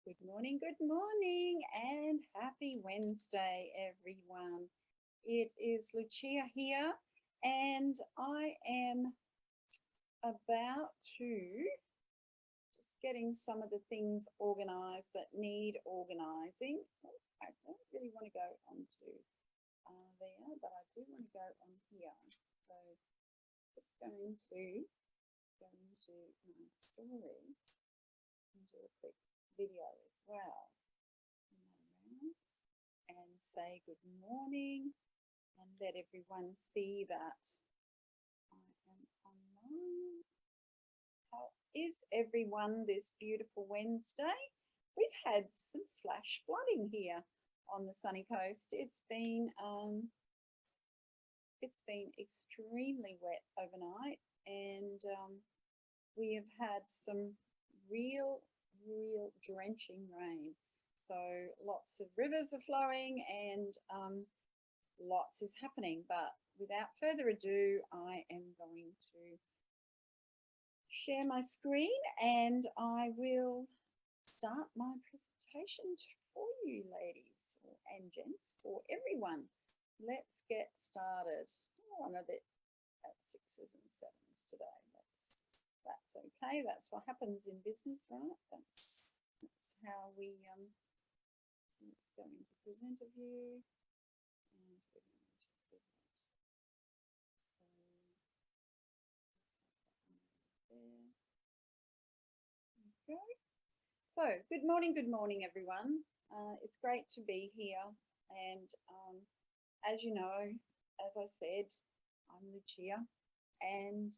Good morning, and happy Wednesday, everyone. It is Lucia here, and I am about to just getting some of the things organized that need organizing. Oh, I don't really want to go onto there, but I do want to go on here. So just going to go into my story and do a quick video as well. And say good morning and let everyone see that I am online. How is everyone this beautiful Wednesday? We've had some flash flooding here on the sunny coast. It's been extremely wet overnight, and we have had some real drenching rain. So lots of rivers are flowing and lots is happening. But without further ado, I am going to share my screen and I will start my presentation for you, ladies and gents, for everyone. Let's get started. Oh, I'm a bit at 6s and 7s today. That's okay. That's what happens in business, right? That's how we let's go into presenter view and we're going to present. So there we go. So good morning everyone. It's great to be here, and as you know, as I said, I'm Lucia, and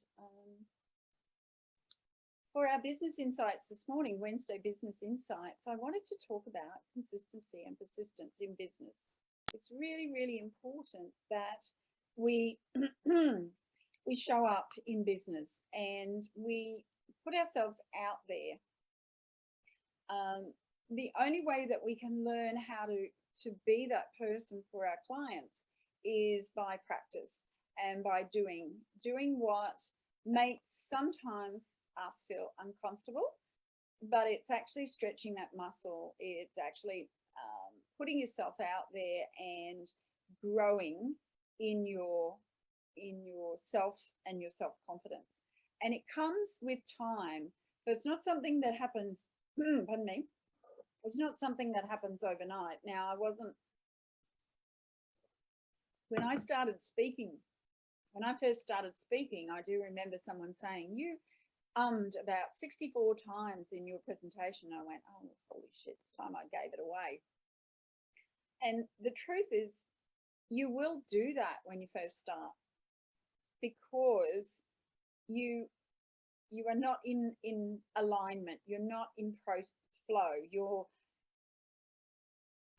for our Business Insights this morning, Wednesday Business Insights, I wanted to talk about consistency and persistence in business. It's really important that we we show up in business and we put ourselves out there. The only way that we can learn how to be that person for our clients is by practice and by doing what makes sometimes us feel uncomfortable, but it's actually stretching that muscle. It's actually putting yourself out there and growing in your self and your self-confidence. And it comes with time. So it's not something that happens, pardon me, it's not something that happens overnight. Now, when I first started speaking, I do remember someone saying, you ummed about 64 times in your presentation. I went, oh, holy shit, it's time I gave it away. And the truth is, you will do that when you first start, because you are not in alignment. You're not in flow.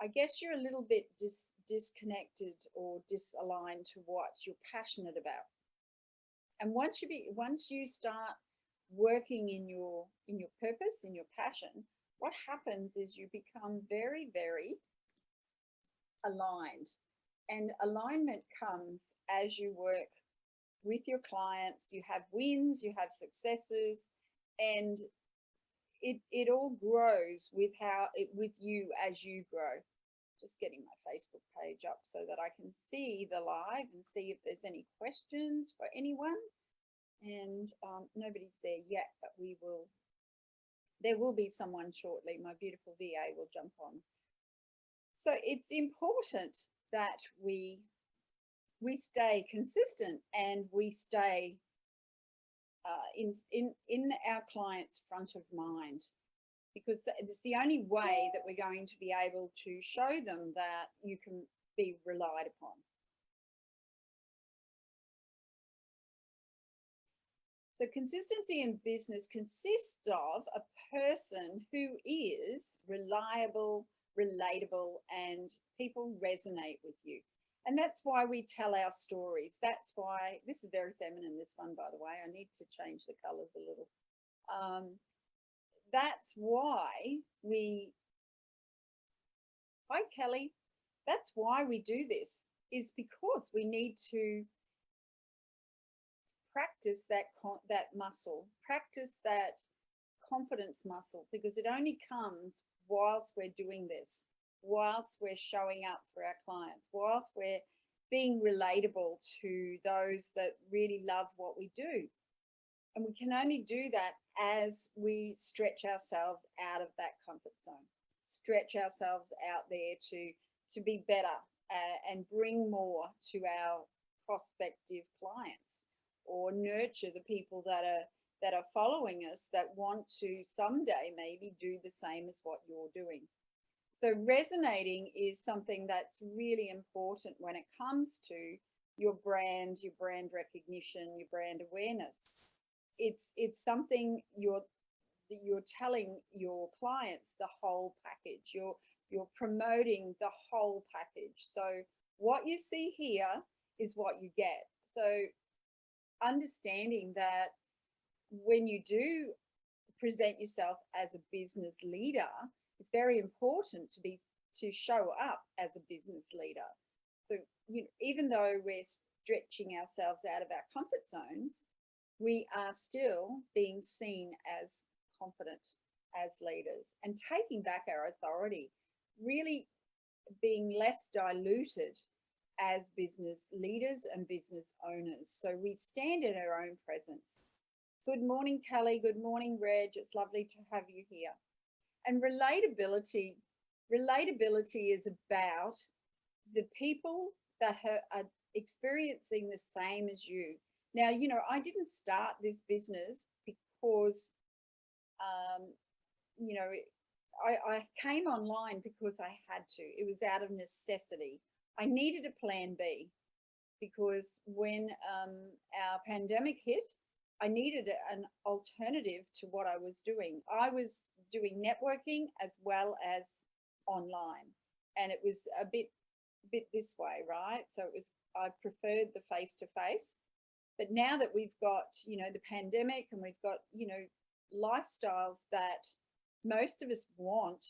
I guess you're a little bit disconnected or disaligned to what you're passionate about. And once you start working in your purpose, in your passion, what happens is you become very aligned. And alignment comes as you work with your clients. You have wins, you have successes, and it all grows with you as you grow. Just getting my Facebook page up so that I can see the live and see if there's any questions for anyone. And nobody's there yet, but there will be someone shortly. My beautiful VA will jump on. So it's important that we stay consistent and we stay in our clients' front of mind, because it's the only way that we're going to be able to show them that you can be relied upon. So consistency in business consists of a person who is reliable, relatable, and people resonate with you. And that's why we tell our stories. That's why, this is very feminine, this one, by the way. I need to change the colors a little. That's why hi Kelly, that's why we do this, is because we need to practice that muscle, practice that confidence muscle, because it only comes whilst we're doing this, whilst we're showing up for our clients, whilst we're being relatable to those that really love what we do. And we can only do that as we stretch ourselves out of that comfort zone, stretch ourselves out there to be better and bring more to our prospective clients, or nurture the people that are following us that want to someday maybe do the same as what you're doing. So resonating is something that's really important when it comes to your brand recognition, your brand awareness. It's something you're telling your clients the whole package. You're promoting the whole package. So what you see here is what you get. So understanding that when you do present yourself as a business leader, it's very important to show up as a business leader. So even though we're stretching ourselves out of our comfort zones, we are still being seen as confident as leaders and taking back our authority, really being less diluted as business leaders and business owners. So we stand in our own presence. Good morning, Kelly. Good morning, Reg. It's lovely to have you here. And relatability is about the people that are experiencing the same as you. Now, I didn't start this business because, I came online because I had to. It was out of necessity. I needed a plan B because when our pandemic hit, I needed an alternative to what I was doing. I was doing networking as well as online, and it was a bit this way, right? So I preferred the face-to-face. But now that we've got, the pandemic, and we've got, lifestyles that most of us want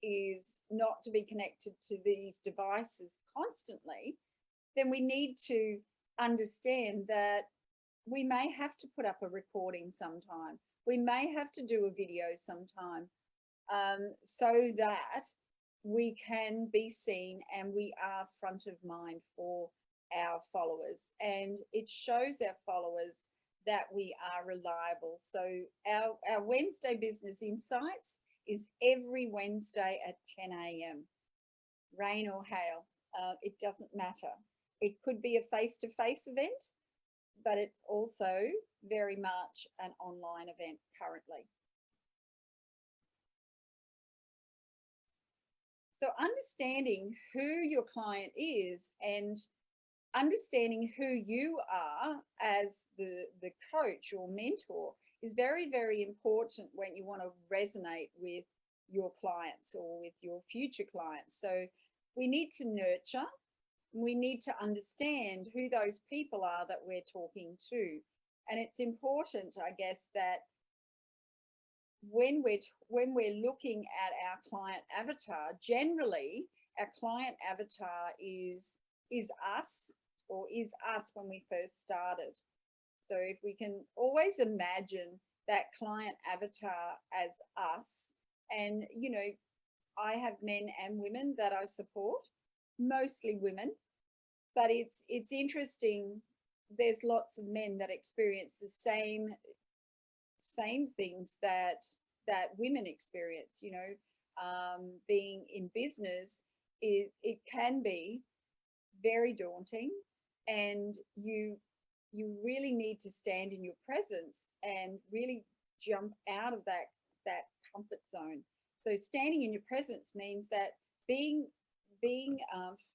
is not to be connected to these devices constantly, then we need to understand that we may have to put up a recording sometime. We may have to do a video sometime, so that we can be seen and we are front of mind for our followers, and it shows our followers that we are reliable. So our Wednesday Business Insights is every Wednesday at 10 a.m. Rain or hail, it doesn't matter. It could be a face-to-face event, but it's also very much an online event currently. So understanding who your client is and understanding who you are as the coach or mentor is very, very important when you want to resonate with your clients or with your future clients. So we need to nurture, we need to understand who those people are that we're talking to. And it's important, I guess, that when we're looking at our client avatar, generally our client avatar is us, or is us when we first started. So if we can always imagine that client avatar as us, and I have men and women that I support, mostly women, but it's interesting. There's lots of men that experience the same things that women experience. Being in business, it can be very daunting, and you really need to stand in your presence and really jump out of that comfort zone. So standing in your presence means that being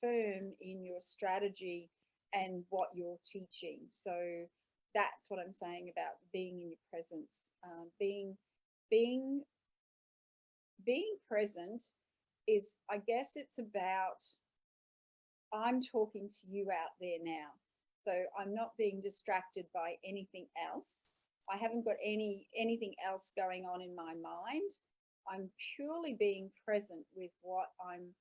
firm in your strategy and what you're teaching. So that's what I'm saying about being in your presence. Being present is, I guess, it's about, I'm talking to you out there now. So I'm not being distracted by anything else. I haven't got anything else going on in my mind. I'm purely being present with what I'm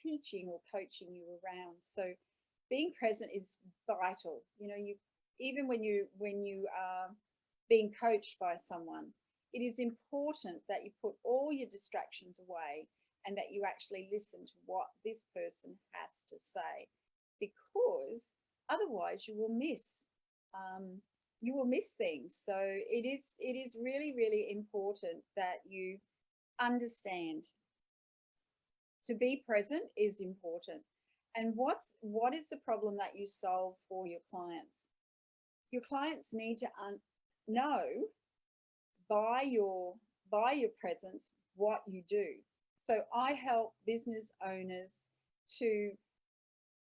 teaching or coaching you around. So being present is vital. Even when you are being coached by someone, it is important that you put all your distractions away and that you actually listen to what this person has to say, because otherwise you will miss things. So it is really, really important that you understand. To be present is important. And what is the problem that you solve for your clients? Your clients need to know by your presence what you do. So I help business owners to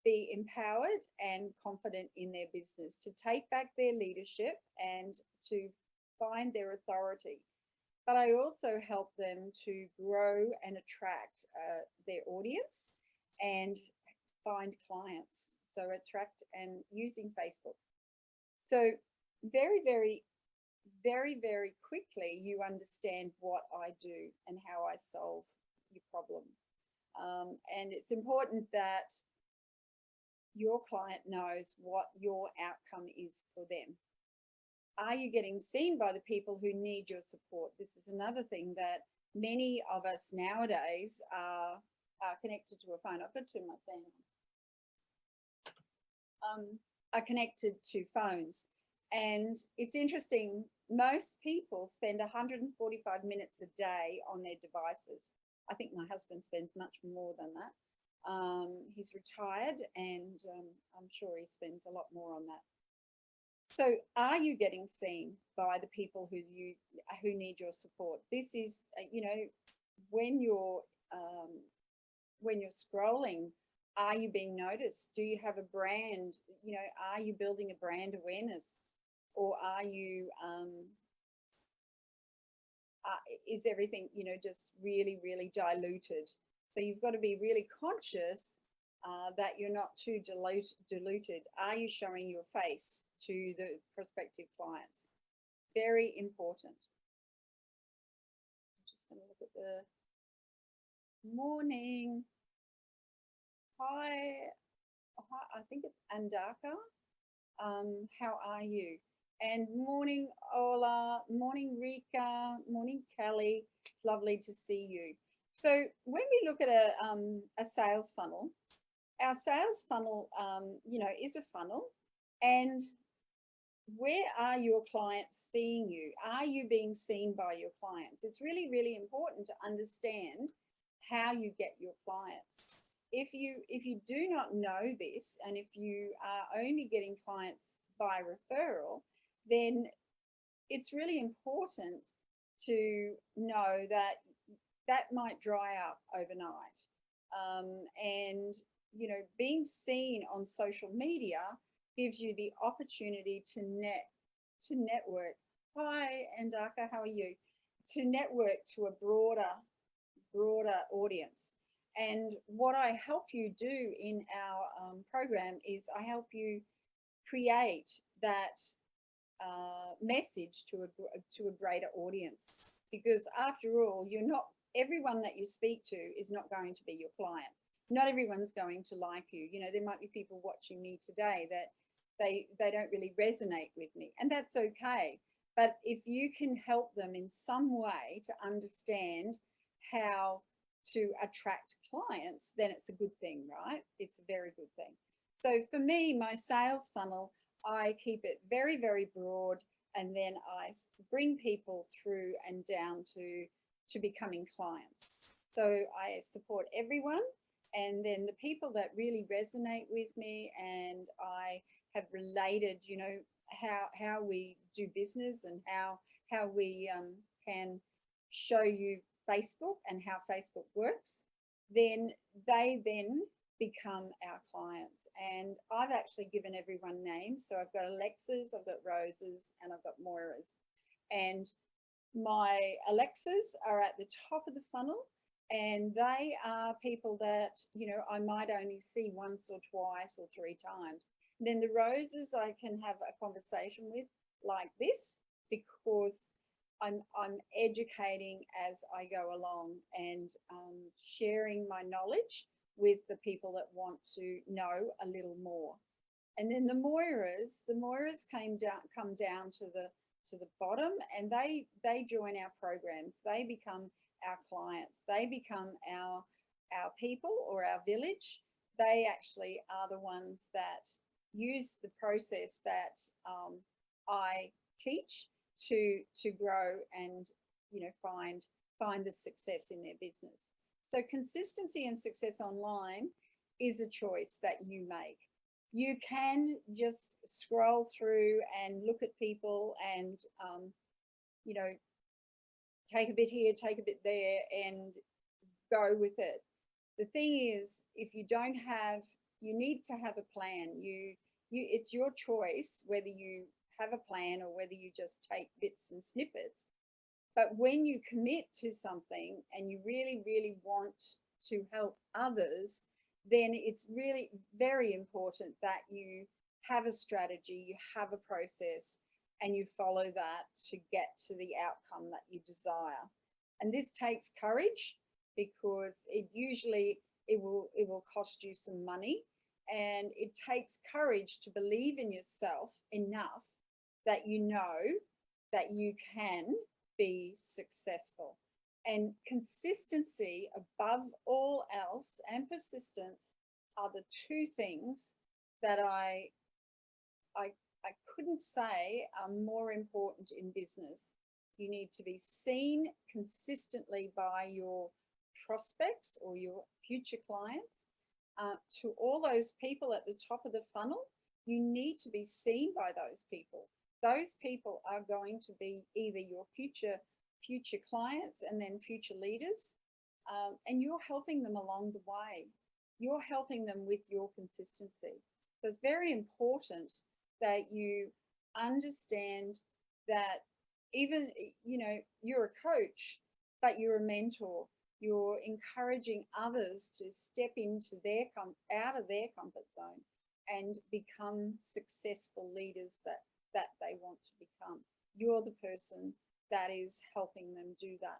be empowered and confident in their business, to take back their leadership and to find their authority. But I also help them to grow and attract their audience and find clients. So attract and using Facebook. So very, very, very, very quickly, you understand what I do and how I solve your problem. And it's important that your client knows what your outcome is for them. Are you getting seen by the people who need your support? This is another thing that many of us nowadays are connected to a phone. I've got to turn my fan on. Are connected to phones. And it's interesting, most people spend 145 minutes a day on their devices. I think my husband spends much more than that. He's retired, and I'm sure he spends a lot more on that. So are you getting seen by the people who need your support? This is, when you're scrolling, are you being noticed? Do you have a brand? Are you building a brand awareness, or are you is everything just really, really diluted? So you've got to be really conscious that you're not too diluted. Are you showing your face to the prospective clients? Very important. I'm just going to look at the morning. Hi, I think it's Andaka. How are you? And morning, Ola. Morning, Rika. Morning, Kelly. It's lovely to see you. So when we look at a sales funnel, our sales funnel, is a funnel. And where are your clients seeing you? Are you being seen by your clients? It's really, really important to understand how you get your clients. If you do not know this, and if you are only getting clients by referral, then it's really important to know that might dry up overnight. And being seen on social media gives you the opportunity to network. Hi, Andaka, how are you? To network to a broader audience. And what I help you do in our program is I help you create that message to a greater audience, because after all, everyone that you speak to is not going to be your client. Not everyone's going to like you. There might be people watching me today that they don't really resonate with me, and that's okay. But if you can help them in some way to understand how to attract clients, then it's a good thing, right? It's a very good thing. So for me, my sales funnel, I keep it very, very broad, and then I bring people through and down to becoming clients. So I support everyone, and then the people that really resonate with me and I have related, how we do business and how we can show you Facebook and how Facebook works, then they become our clients. And I've actually given everyone names. So I've got Alexas, I've got Roses, and I've got Moiras. And my Alexas are at the top of the funnel, and they are people that, I might only see once or twice or three times. And then the Roses I can have a conversation with like this, because I'm educating as I go along and sharing my knowledge with the people that want to know a little more. And then the Moiras come down to to the bottom, and they join our programs. They become our clients. They become our people or our village. They actually are the ones that use the process that I teach to grow and find the success in their business. So consistency and success online is a choice that you make. You can just scroll through and look at people and you know take a bit here, take a bit there, and go with it. The thing is, if you don't have, you need to have a plan. It's your choice whether you have a plan or whether you just take bits and snippets. But when you commit to something and you really, really want to help others, then it's really very important that you have a strategy, you have a process, and you follow that to get to the outcome that you desire. And this takes courage, because it will cost you some money, and it takes courage to believe in yourself enough that you know that you can be successful. And consistency above all else, and persistence, are the two things that I couldn't say are more important in business. You need to be seen consistently by your prospects or your future clients. To all those people at the top of the funnel, you need to be seen by those people. Those people are going to be either your future clients and then future leaders, and you're helping them along the way. You're helping them with your consistency. So it's very important that you understand that even, you're a coach, but you're a mentor. You're encouraging others to step into out of their comfort zone and become successful leaders that they want to become. You're the person that is helping them do that.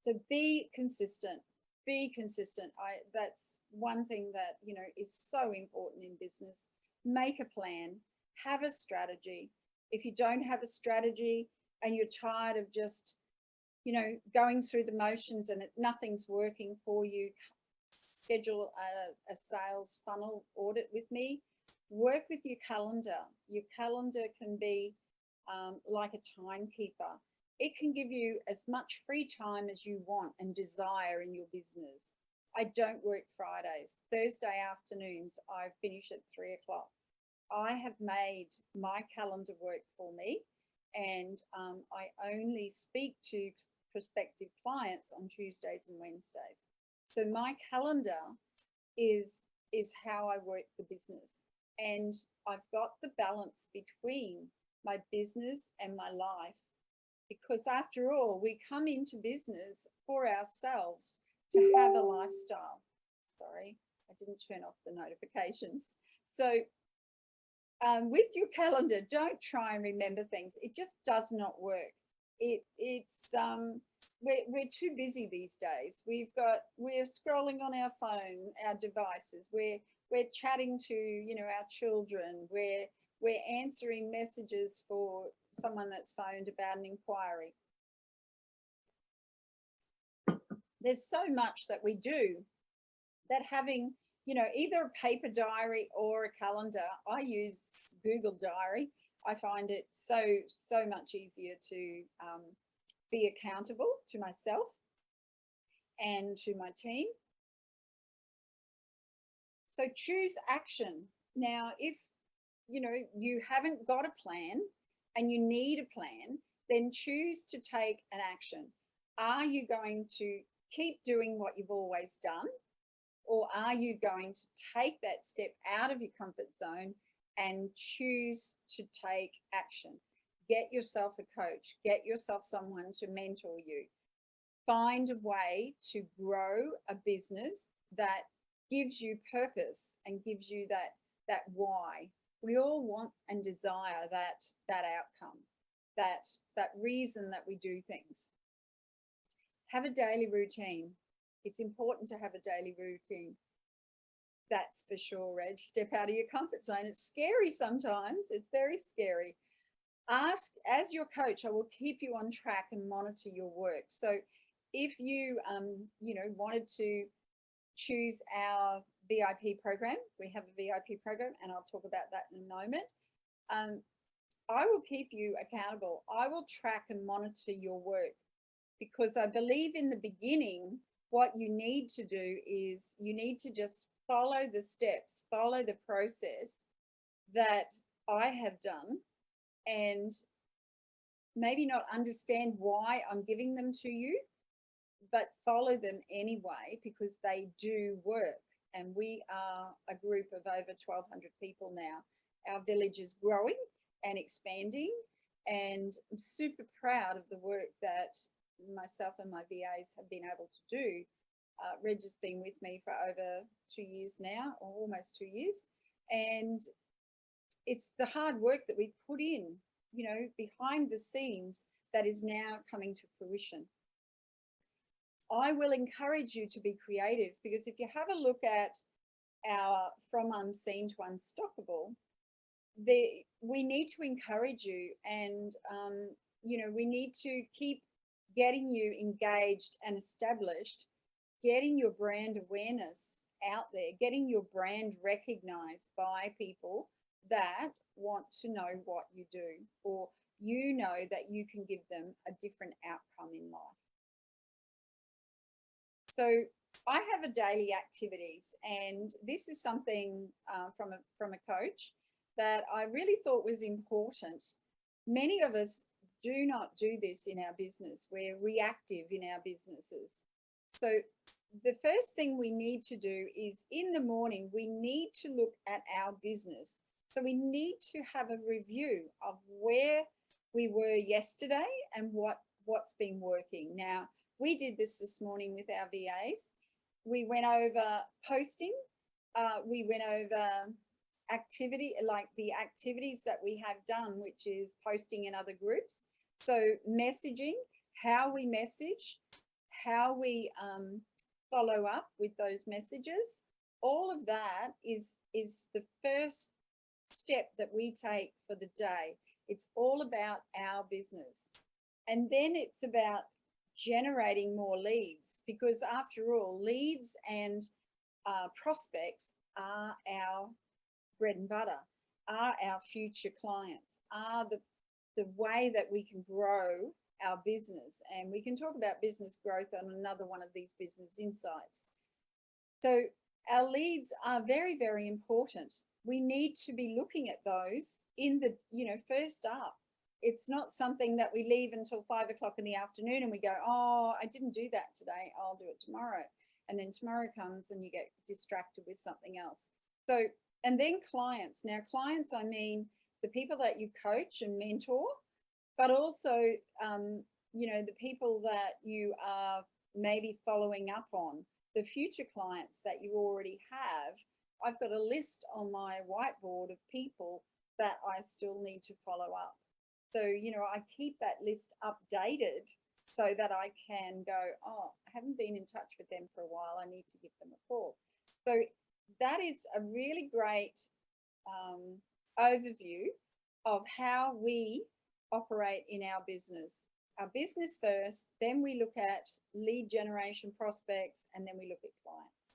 So be consistent. Be consistent. That's one thing that is so important in business. Make a plan. Have a strategy. If you don't have a strategy and you're tired of just going through the motions and nothing's working for you, schedule a sales funnel audit with me. Work with your calendar. Your calendar can be like a timekeeper. It can give you as much free time as you want and desire in your business. I don't work Fridays. Thursday afternoons, I finish at 3 o'clock. I have made my calendar work for me, and I only speak to prospective clients on Tuesdays and Wednesdays. So my calendar is how I work the business. And I've got the balance between my business and my life, because after all, we come into business for ourselves to have a lifestyle. Sorry, I didn't turn off the notifications. So with your calendar, don't try and remember things. It just does not work. We're too busy these days. We're scrolling on our phone, our devices. We're chatting to our children. We're answering messages for someone that's phoned about an inquiry. There's so much that we do that having either a paper diary or a calendar. I use Google Diary. I find it so much easier to be accountable to myself and to my team. So choose action. Now, if you haven't got a plan and you need a plan, then choose to take an action. Are you going to keep doing what you've always done, or are you going to take that step out of your comfort zone and choose to take action? Get yourself a coach, get yourself someone to mentor you. Find a way to grow a business that gives you purpose and gives you that why. We all want and desire that outcome, that reason that we do things. Have a daily routine. It's important to have a daily routine. That's for sure, Reg. Step out of your comfort zone. It's scary sometimes. It's very scary. ask, as your coach, I will keep you on track and monitor your work. So if you, wanted to choose our VIP program, we have a VIP program, and I'll talk about that in a moment. Um, I will keep you accountable. I will track and monitor your work because I believe in the beginning, what you need to do is you need to just follow the steps, follow the process that I have done, and maybe not understand why I'm giving them to you, but follow them anyway because they do work. And we are a group of over 1,200 people now. Our village is growing and expanding, and I'm super proud of the work that myself and my VAs have been able to do. Reg has been with me for over 2 years now, or almost 2 years, and it's the hard work that we put in, behind the scenes that is now coming to fruition. I will encourage you to be creative because if you have a look at our From Unseen to Unstoppable, we need to encourage you, and we need to keep getting you engaged and established, getting your brand awareness out there, getting your brand recognized by people that want to know what you do, or that you can give them a different outcome in life. So I have a daily activities, and this is something from a coach that I really thought was important. Many of us do not do this in our business. We're reactive in our businesses. So the first thing we need to do is in the morning, we need to look at our business. So we need to have a review of where we were yesterday and what's been working. Now, we did this morning with our VAs. We went over posting. We went over the activities that we have done, which is posting in other groups. So messaging, how we message, how we follow up with those messages. All of that is the first step that we take for the day. It's all about our business. And then it's about generating more leads, because after all, leads and prospects are our bread and butter, are our future clients, are the way that we can grow our business. And we can talk about business growth on another one of these business insights. So our leads are very, very important. We need to be looking at those in the, first up. It's not something that we leave until 5 o'clock in the afternoon and we go, oh, I didn't do that today, I'll do it tomorrow. And then tomorrow comes and you get distracted with something else. So, and then clients. Now, clients, I mean the people that you coach and mentor, but also, the people that you are maybe following up on, the future clients that you already have. I've got a list on my whiteboard of people that I still need to follow up. So, I keep that list updated so that I can go, oh, I haven't been in touch with them for a while. I need to give them a call. So that is a really great overview of how we operate in our business. Our business first, then we look at lead generation, prospects, and then we look at clients.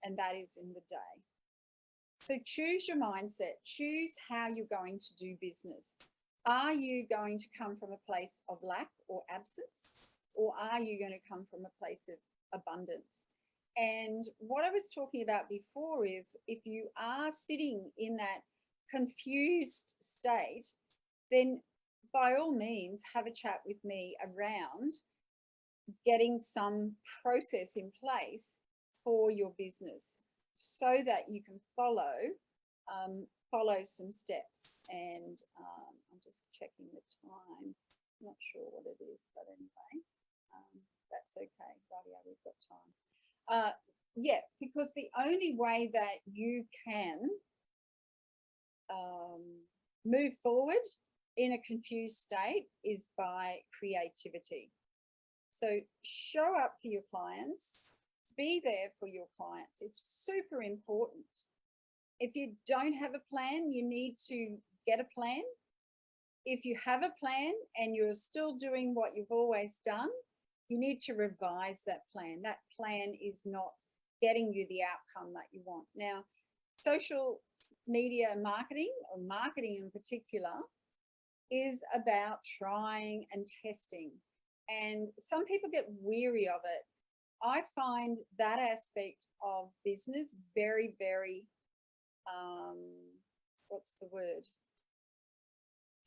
And that is in the day. So choose your mindset. Choose how you're going to do business. Are you going to come from a place of lack or absence, or are you going to come from a place of abundance? And what I was talking about before is if you are sitting in that confused state, then by all means have a chat with me around getting some process in place for your business so that you can follow some steps. And I'm just checking the time. I'm not sure what it is, but anyway, that's okay. Rightio, we've got time. Yeah, because the only way that you can move forward in a confused state is by creativity. So show up for your clients, be there for your clients. It's super important. If you don't have a plan, you need to get a plan if you have a plan and you're still doing what you've always done, you need to revise that plan. That plan is not getting you the outcome that you want. Now, social media marketing, or marketing in particular, is about trying and testing. And some people get weary of it. I find that aspect of business very, very, what's the word?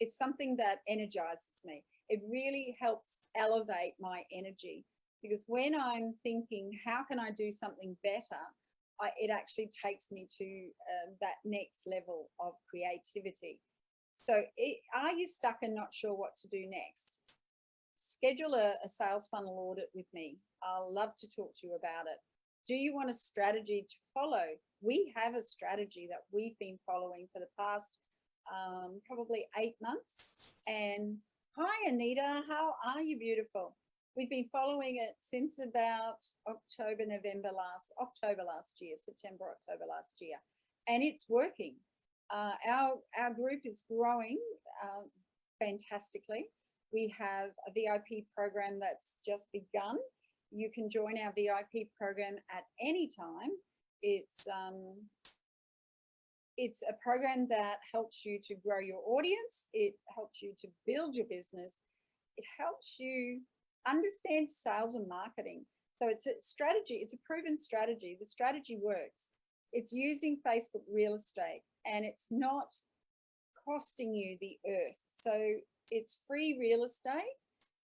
It's something that energizes me. It really helps elevate my energy, because when I'm thinking, how can I do something better? It actually takes me to that next level of creativity. So are you stuck and not sure what to do next? Schedule a sales funnel audit with me. I'll love to talk to you about it. Do you want a strategy to follow? We have a strategy that we've been following for the past probably 8 months. And hi, Anita, how are you, beautiful? We've been following it since about October last year, September, October last year, and it's working. Our group is growing fantastically. We have a VIP program that's just begun. You can join our VIP program at any time. It's a program that helps you to grow your audience. It helps you to build your business. It helps you understand sales and marketing. So it's a strategy. It's a proven strategy. The strategy works. It's using Facebook real estate, and it's not costing you the earth. So it's free real estate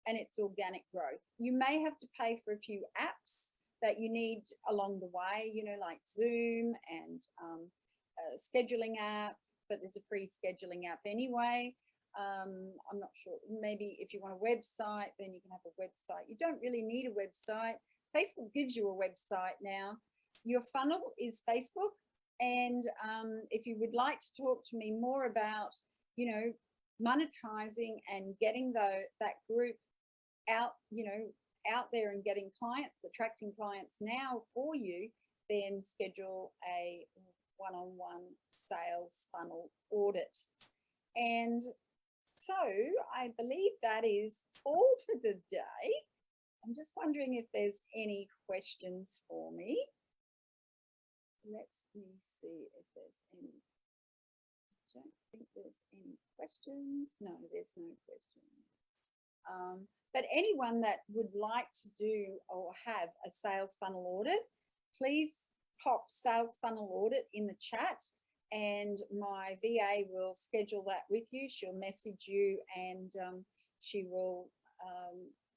and it's organic growth. You may have to pay for a few apps that you need along the way, you know, like Zoom and a scheduling app, but there's a free scheduling app anyway. I'm not sure, maybe if you want a website, then you can have a website. You don't really need a website. Facebook gives you a website now. Your funnel is Facebook. And if you would like to talk to me more about, you know, monetizing and getting that group out, you know, out there and getting clients, attracting clients now for you, then schedule a one-on-one sales funnel audit. And so I believe that is all for the day. I'm just wondering if there's any questions for me. Let me see if there's any. I don't think there's any questions. No, there's no questions. But anyone that would like to do or have a sales funnel audit, please pop sales funnel audit in the chat, and my VA will schedule that with you. She'll message you, and she will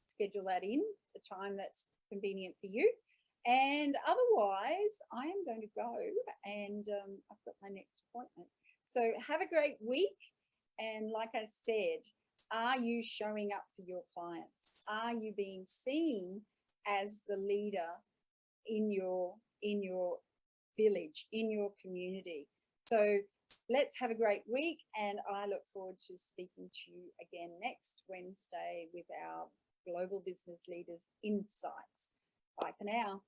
schedule that in the time that's convenient for you. And otherwise, I am going to go, and I've got my next appointment. So have a great week. And like I said, are you showing up for your clients? Are you being seen as the leader in your village, in your community? So let's have a great week, and I look forward to speaking to you again next Wednesday with our Global Business Leaders Insights. Bye for now.